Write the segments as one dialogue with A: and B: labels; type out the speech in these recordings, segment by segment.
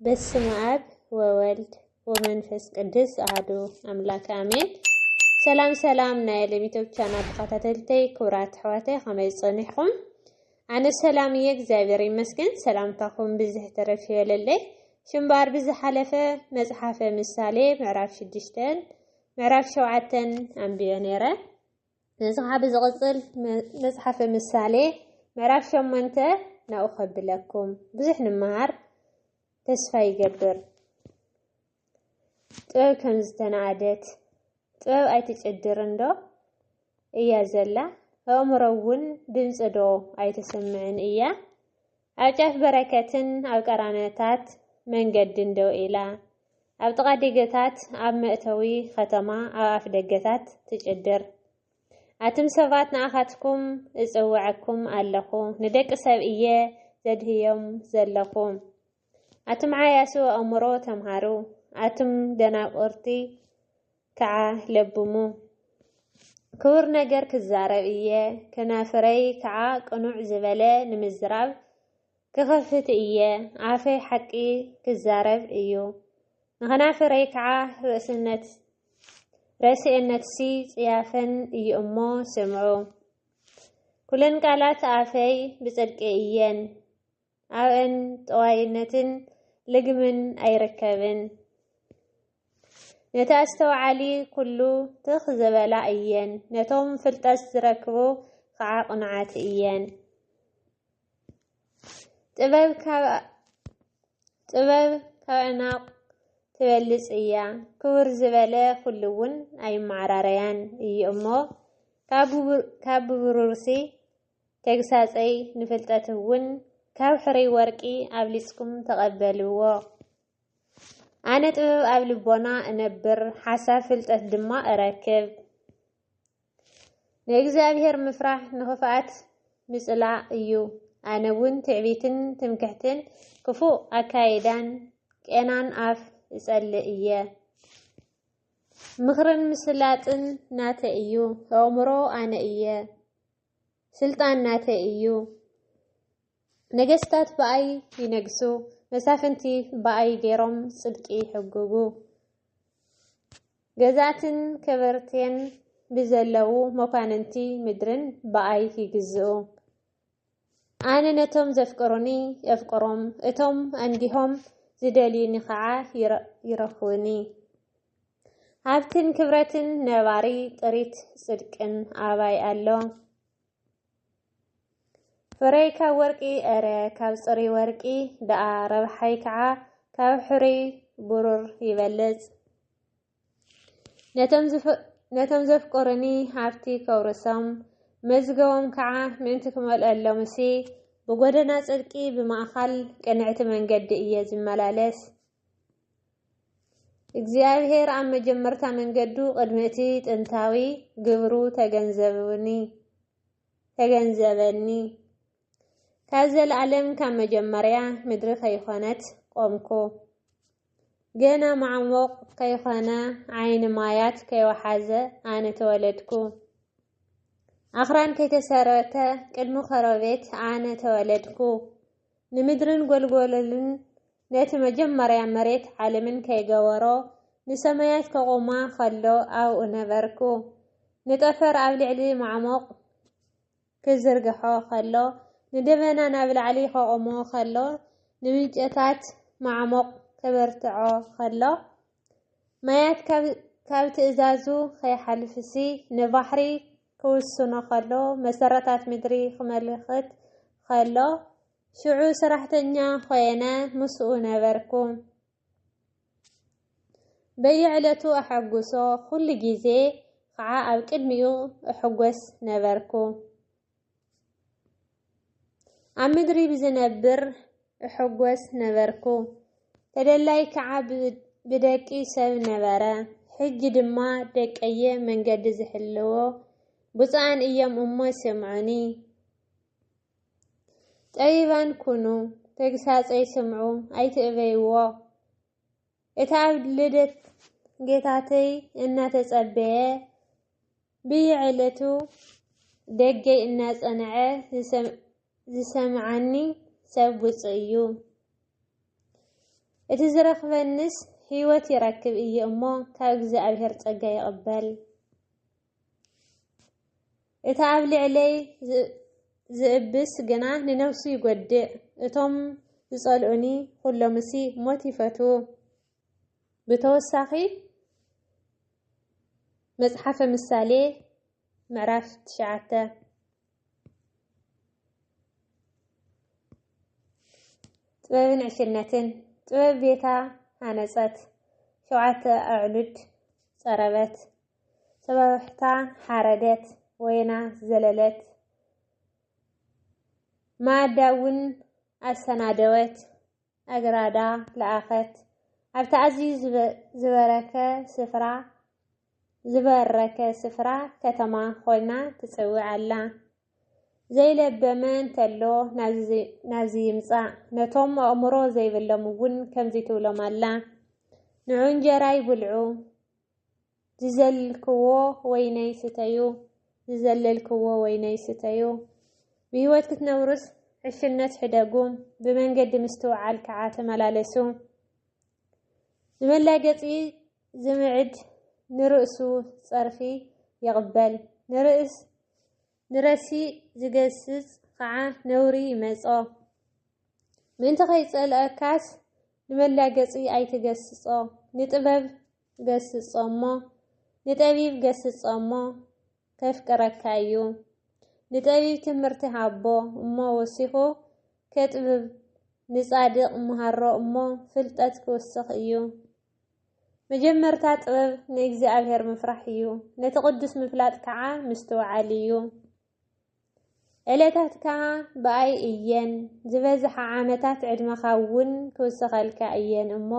A: በስመ አብ ወወልድ ወመንፈስ ቅዱስ አሐዱ አምላክ አሜን። ሰላም ሰላም ናይ ለሚቶብ ቻናል ተከታተልተይ ክብራት ኣሕዋተይ ከመይ ፀኒሕኩም? ኣነ ሰላም እየ እግዚአብሔር ይመስገን። ሰላምታኩም ብዙሕ ተረፍ ይበለለይ። ሽምባር ብዝሓለፈ መጽሓፈ ምሳሌ ምዕራፍ 6 ምዕራፍ 7 አንብዮ ነይረ። ነዝኻ ብዝቕፅል መጽሓፈ ምሳሌ ምዕራፍ 8 ናኡ ከብለኩም ብዙሕ ንመሃር ተስፋ ይገብር። ጥበብ ከም ዝተናኣደት ጥበብ ኣይትጭድርን ዶ እያ ዘላ ኣእምሮ እውን ድምፂ ዶ ኣይተሰምዕን እያ። ኣብ ጫፍ በረከትን ኣብ ቀራነታት መንገድን ደው ኢላ ኣብ ጥቓ ደገታት ኣብ መእተዊ ከተማ ኣብ ኣፍ ደገታት ትጭድር። ኣትም ሰባት ንኣኻትኩም እፅውዐኩም ኣለኹ ንደቂ ሰብ እየ ዘድህዮም ዘለኹ። ኣትም ዓያሱ ኣእምሮ ተምሃሩ ኣትም ደናቁርቲ ከዓ ለብሙ። ክቡር ነገር ክዛረብ እየ ከናፍረይ ከዓ ቅኑዕ ዝበለ ንምዝራብ ክኸፍት እየ። ኣፈይ ሓቂ ክዛረብ እዩ ንኸናፍረይ ከዓ ርእስነትሲ ጽያፈን እዩ እሞ ስምዑ። ኩለን ቃላት ኣፈይ ብጽድቂ እየን ኣብአን ጠዋይነትን ልግምን ኣይርከብን። ነታ ኣስተውዓሊ ኩሉ ትኽ ዘበላ እየን ነቶም ፍልጠት ዝረክቡ ከዓ ቁኑዓት እየን። ጥበብ ካብ ዕናቕ ትበልፅ እያ ክቡር ዝበለ ኩሉ እውን ኣይመዓራረያን እዩ እሞ ካብ ብብሩርሲ ተግሳፀይ ንፍልጠት እውን ካብ ሕሩይ ወርቂ ኣብሊፅኩም ተቐበልዎ። ኣነ ጥበብ ኣብ ልቦና እነብር ሓሳብ ፍልጠት ድማ እረክብ። ንእግዚአብሔር ምፍራሕ ንኽፍኣት ምጽላእ እዩ። ኣነ እውን ትዕቢትን ትምክሕትን ክፉእ ኣካይዳን ቄናን ኣፍ እጸልእ እየ። ምኽርን ምስላጥን ናተ እዩ ኣእምሮ ኣነ እየ ስልጣን ናተ እዩ። ነገስታት በኣይ ይነግሱ መሳፍንቲ በኣይ ገይሮም ጽድቂ ይሕግጉ። ገዛትን ከበርቴን ብዘለዉ መኳንንቲ ምድርን በኣይ ይግዝኡ። ኣነ ነቶም ዘፍቅሩኒ የፍቅሮም እቶም ኣንዲሆም ዝደልዩኒ ከዓ ይረኽቡኒ። ሃብትን ክብረትን ነባሪ ጥሪት ጽድቅን ኣባይ ኣሎ። ፍረይ ካብ ወርቂ ኣረ ካብ ጽሩይ ወርቂ ደኣ ረብሓይ ከዓ ካብ ሕሩይ ብሩር ይበልፅ። ነቶም ዘፍቅሩኒ ሃብቲ ከውርሶም መዝገቦም ከዓ ምእንቲ ክመልአሎምሲ ብጎደና ጽድቂ ብማእኸል ቅንዕቲ መንገዲ እየ ዝመላለስ። እግዚአብሔር ኣብ መጀመርታ መንገዱ ቅድሚ እቲ ጥንታዊ ግብሩ ተገንዘበኒ። ካብ ዘለዓለም ካብ መጀመርያ ምድሪ ከይኾነት ቆምኩ። ገና ማዕሞቕ ከይኾነ ዓይኒ ማያት ከይወሓዘ ኣነ ተወለድኩ። ኣኽራን ከይተሰረተ ቅድሚ ኸረቤት ኣነ ተወለድኩ። ንምድርን ጐልጐለልን ነቲ መጀመርያ መሬት ዓለምን ከይገበሮ ንሰማያት ከቆማ ኸሎ ኣብኡ ነበርኩ። ንጠፈር ኣብ ልዕሊ ማዕሞቕ ክዝርግሖ ኸሎ ንደበና ናብ ላዕሊ ከቆሞ ኸሎ ንምንጨታት ማዕሞቕ ከበርትዖ ኸሎ ማያት ካብ ትእዛዙ ከይሓልፍሲ ንባሕሪ ክውስኖ ኸሎ መሰረታት ምድሪ ክመልኽት ኸሎ ሽዑ ሰራሕተኛ ኾየነ ምስኡ ነበርኩ። በየዕለቱ ኣሐጉሶ ኩሉ ጊዜ ከዓ ኣብ ቅድሚኡ እሕጐስ ነበርኩ። ኣብ ምድሪ ብዝነብር እሕጐስ ነበርኩ። ተደላይ ከዓ ብደቂ ሰብ ነበረ። ሕጂ ድማ ደቀየ መንገዲ ዝሕልዎ ብፁዓን እዮም እሞ ስምዑኒ። ጠቢባን ኩኑ ተግሳጸይ ስምዑ ኣይትእበይዎ። እታ ኣብ ልደት ጌታተይ እናተጸበየ ብየዕለቱ ደገይ እናጸንዐ ዝሰምዓኒ ሰብ ብፁዕ እዩ። እቲ ዝረኽበንስ ህይወት ይረክብ እየ እሞ ካብ እግዚአብሔር ጸጋ ይቕበል። እቲ ኣብ ልዕለይ ዝእብስ ግና ንነፍሱ ይጎድእ። እቶም ዝጸልኡኒ ኩሎምሲ ሞት ይፈትዉ። ብተወሳኺ መጽሓፈ ምሳሌ ምዕራፍ 9 ጥበብን ዕሽነትን ጥበብ ቤታ ሃነጸት 7 ኣዕኑድ ጸረበት ሰባሕታ ሓረደት ወይና ዘለለት ማዳውን ኣሰናደወት ኣግራዳ ለኣኸት ኣብታ ኣዝዩ ዝበረከ ስፍራ ከተማ ኮይና ትጽውዕ ኣላ። ዘይለበመ እንተሎ ናብዚ ይምጻእ ነቶም ኣእምሮ ዘይብሎም እውን ከምዚ ትብሎም ኣላ። ንዑ እንጀራ ይብልዑ ዝዘለልክዎ ወይነይ ስተዩ ብህይወት ክትነብሩስ ዕሽነት ሕደጉ ብመንገዲ ምስትውዓል ከዓ ተመላለሱ። ንመላገጺ ዝምዕድ ንርእሱ ጸርፊ ይቕበል ንረሲ ዝገስጽ ከዓ ነውሪ ይመጾ። ምእንቲ ከይጸልአካስ ንመላገጺ ኣይትገስጾ። ንጥበብ ንጠቢብ ገስጾሞ ከፍቅረካ እዩ። ንጠቢብ ትምህርቲ ሃቦ እሞ ወሲኹ ከጥብብ ንጻድቕ መሃሮ እሞ ፍልጠት ክውስኽ እዩ። መጀመርታ ጥበብ ንእግዚአብሔር ምፍራሕ እዩ። ነቲ ቅዱስ ምፍላጥ ከዓ ምስትውዓል እዩ። ዕለታትካ በኣይ እየን ዝበዝሓ ዓመታት ዕድመኻ እውን ክውስኸልካ እየን እሞ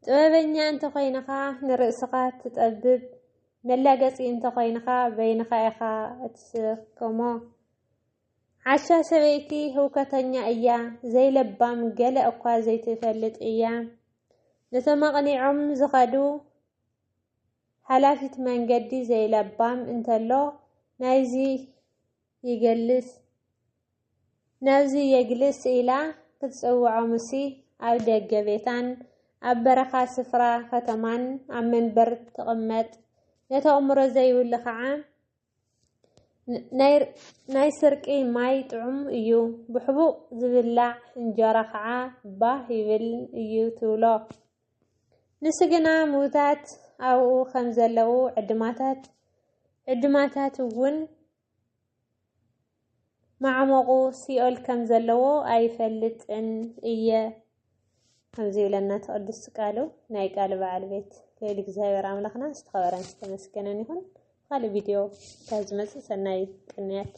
A: ጥበበኛ እንተኾይንኻ ንርእስኻ ትጠብብ መላገጺ እንተኾይንኻ በይንኻ ኢኻ እትስከሞ። ዓሻ ሰበይቲ ህውከተኛ እያ ዘይለባም ገለ እኳ ዘይትፈልጥ እያ። ነተመቕኒዖም ዝኸዱ ሓላፊት መንገዲ ዘይለባም እንተሎ ናብዚ የግልስ ኢላ ክትጽውዖምሲ ኣብ ደገ ቤታን ኣብ በረኻ ስፍራ ከተማን ኣብ መንበር ትቕመጥ። ነቲ ኣእምሮ ዘይብሉ ከዓ ናይ ስርቂ ማይ ጥዑም እዩ ብሕቡቕ ዝብላዕ እንጀራ ከዓ ባህ ይብል እዩ ትብሎ። ንስግና ሙታት ኣብኡ ከም ዘለዉ ዕድማታት እውን ማዕሞቑ ሲኦል ከም ዘለዎ ኣይፈልጥን እየ ከምዚ ይብለና ተቅዱስ ቃሉ። ናይ ቃል በዓል ቤት ልዕሊ እግዚአብሔር ኣምላኽና ዝተኸበረን ዝተመስገነን ይኹን። ካልእ ቪድዮ ካብ ዝመጽእ ሰናይ ቅንያት